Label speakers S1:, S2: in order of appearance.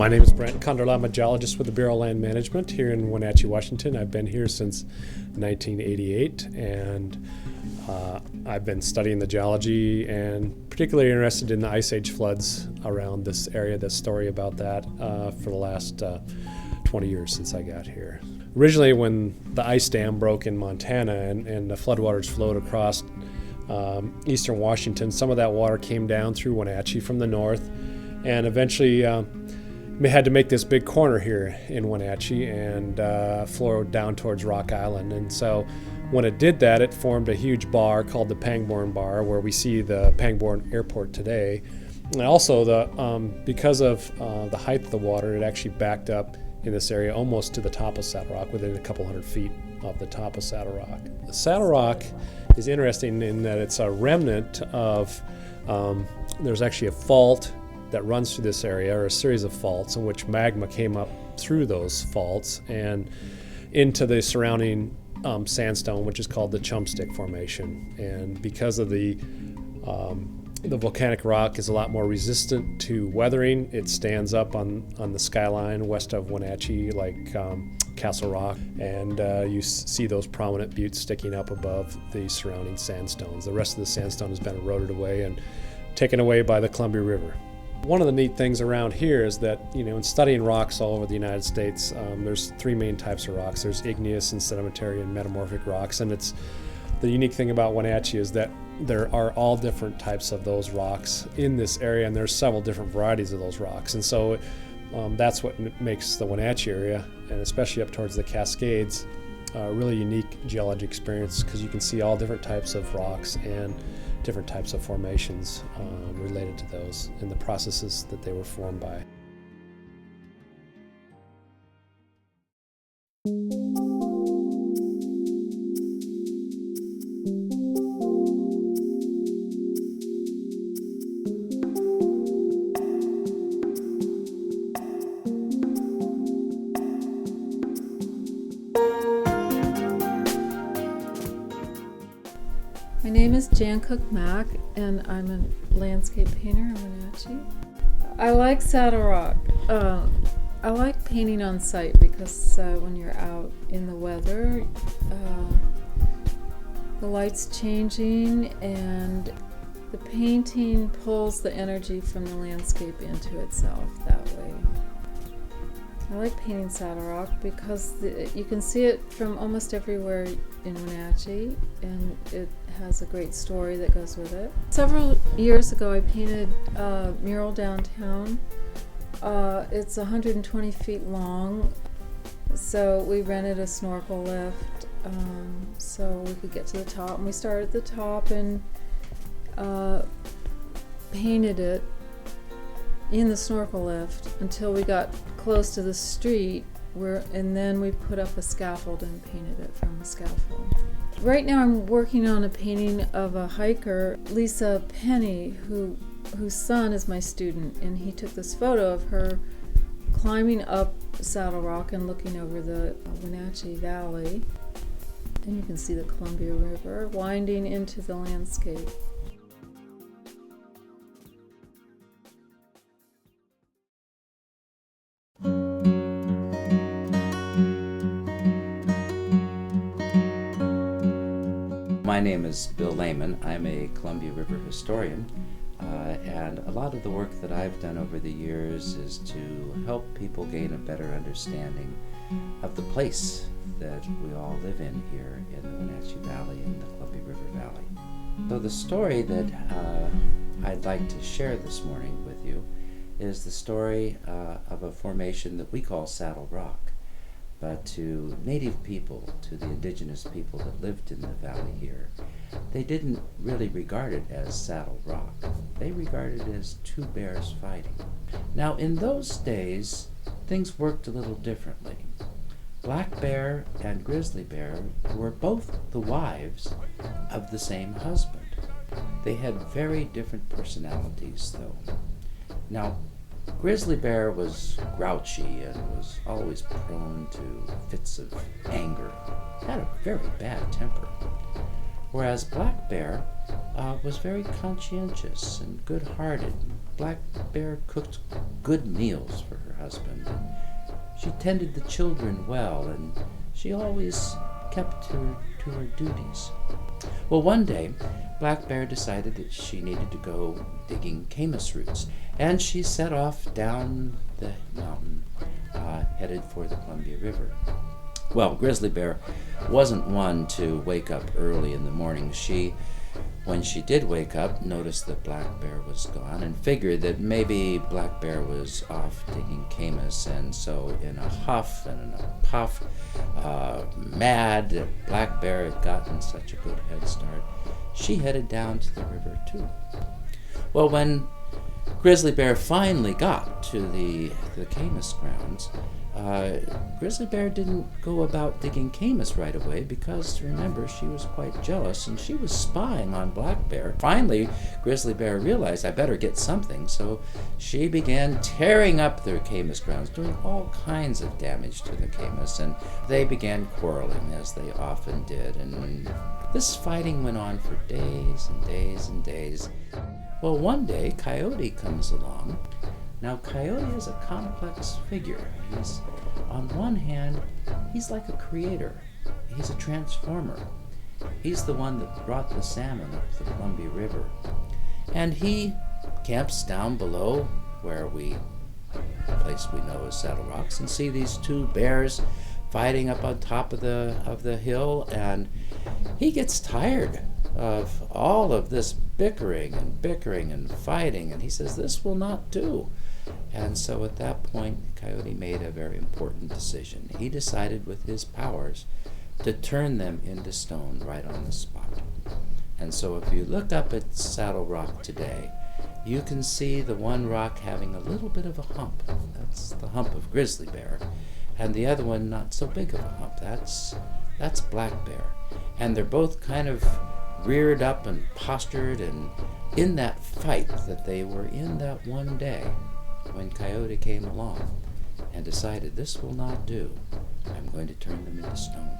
S1: My name is Brent Condorla. I'm a geologist with the Bureau of Land Management here in Wenatchee, Washington. I've been here since 1988, and I've been studying the geology and particularly interested in the Ice Age floods around this area, the story about that for the last 20 years since I got here. Originally, when the ice dam broke in Montana and the floodwaters flowed across eastern Washington, some of that water came down through Wenatchee from the north, and eventually we had to make this big corner here in Wenatchee and flow down towards Rock Island. And so when it did that, it formed a huge bar called the Pangbourne Bar, where we see the Pangbourne Airport today. And also, because of the height of the water, it actually backed up in this area almost to the top of Saddlerock, within a couple hundred feet of the top of Saddlerock. Saddlerock is interesting in that it's a remnant of, there's actually a fault that runs through this area, or a series of faults in which magma came up through those faults and into the surrounding sandstone, which is called the Chumstick Formation. And because of the volcanic rock is a lot more resistant to weathering, it stands up on the skyline west of Wenatchee, like Castle Rock, and you see those prominent buttes sticking up above the surrounding sandstones. The rest of the sandstone has been eroded away and taken away by the Columbia River. One of the neat things around here is that, in studying rocks all over the United States, there's three main types of rocks. There's igneous and sedimentary and metamorphic rocks, and the unique thing about Wenatchee is that there are all different types of those rocks in this area, and there's several different varieties of those rocks. And so that's what makes the Wenatchee area, and especially up towards the Cascades, a really unique geologic experience, because you can see all different types of rocks and different types of formations related to those and the processes that they were formed by.
S2: My name is Jan Cook-Mack, and I'm a landscape painter in Wenatchee. I like Saddlerock. I like painting on site because when you're out in the weather, the light's changing and the painting pulls the energy from the landscape into itself that way. I like painting Saddlerock because you can see it from almost everywhere in Wenatchee, and it has a great story that goes with it. Several years ago, I painted a mural downtown. It's 120 feet long, so we rented a snorkel lift so we could get to the top. And we started at the top and painted it in the snorkel lift until we got close to the street, and then we put up a scaffold and painted it from the scaffold. Right now I'm working on a painting of a hiker, Lisa Penny, whose son is my student, and he took this photo of her climbing up Saddlerock and looking over the Wenatchee Valley. And you can see the Columbia River winding into the landscape.
S3: My name is Bill Lehman. I'm a Columbia River historian, and a lot of the work that I've done over the years is to help people gain a better understanding of the place that we all live in here in the Wenatchee Valley and the Columbia River Valley. So the story that I'd like to share this morning with you is the story of a formation that we call Saddlerock. But to native people, to the indigenous people that lived in the valley here, they didn't really regard it as Saddle Rock. They regarded it as two bears fighting. Now, in those days, things worked a little differently. Black Bear and Grizzly Bear were both the wives of the same husband. They had very different personalities, though. Now, Grizzly Bear was grouchy and was always prone to fits of anger. Had a very bad temper. Whereas Black Bear was very conscientious and good-hearted, Black Bear cooked good meals for her husband. And she tended the children well, and she always kept to her duties. Well, one day, Black Bear decided that she needed to go digging camas roots, and she set off down the mountain, headed for the Columbia River. Well, Grizzly Bear wasn't one to wake up early in the morning. When she did wake up, noticed that Black Bear was gone and figured that maybe Black Bear was off digging camas, and so in a huff and in a puff, mad that Black Bear had gotten such a good head start, she headed down to the river too. Well, when Grizzly Bear finally got to the camas grounds, Grizzly Bear didn't go about digging camas right away because, remember, she was quite jealous and she was spying on Black Bear. Finally, Grizzly Bear realized, I better get something, so she began tearing up their camas grounds, doing all kinds of damage to the camas, and they began quarreling, as they often did, and this fighting went on for days and days and days. Well, one day, Coyote comes along. Now, Coyote is a complex figure. On one hand, he's like a creator. He's a transformer. He's the one that brought the salmon up the Columbia River. And he camps down below where the place we know as Saddlerock, and see these two bears fighting up on top of the hill, and he gets tired of all of this bickering and fighting, and he says, this will not do. And so at that point, Coyote made a very important decision. He decided with his powers to turn them into stone right on the spot. And so if you look up at Saddlerock today, you can see the one rock having a little bit of a hump. That's the hump of Grizzly Bear. And the other one not so big of a hump. That's Black Bear. And they're both kind of reared up and postured and in that fight that they were in that one day when Coyote came along and decided, this will not do. I'm going to turn them into stone.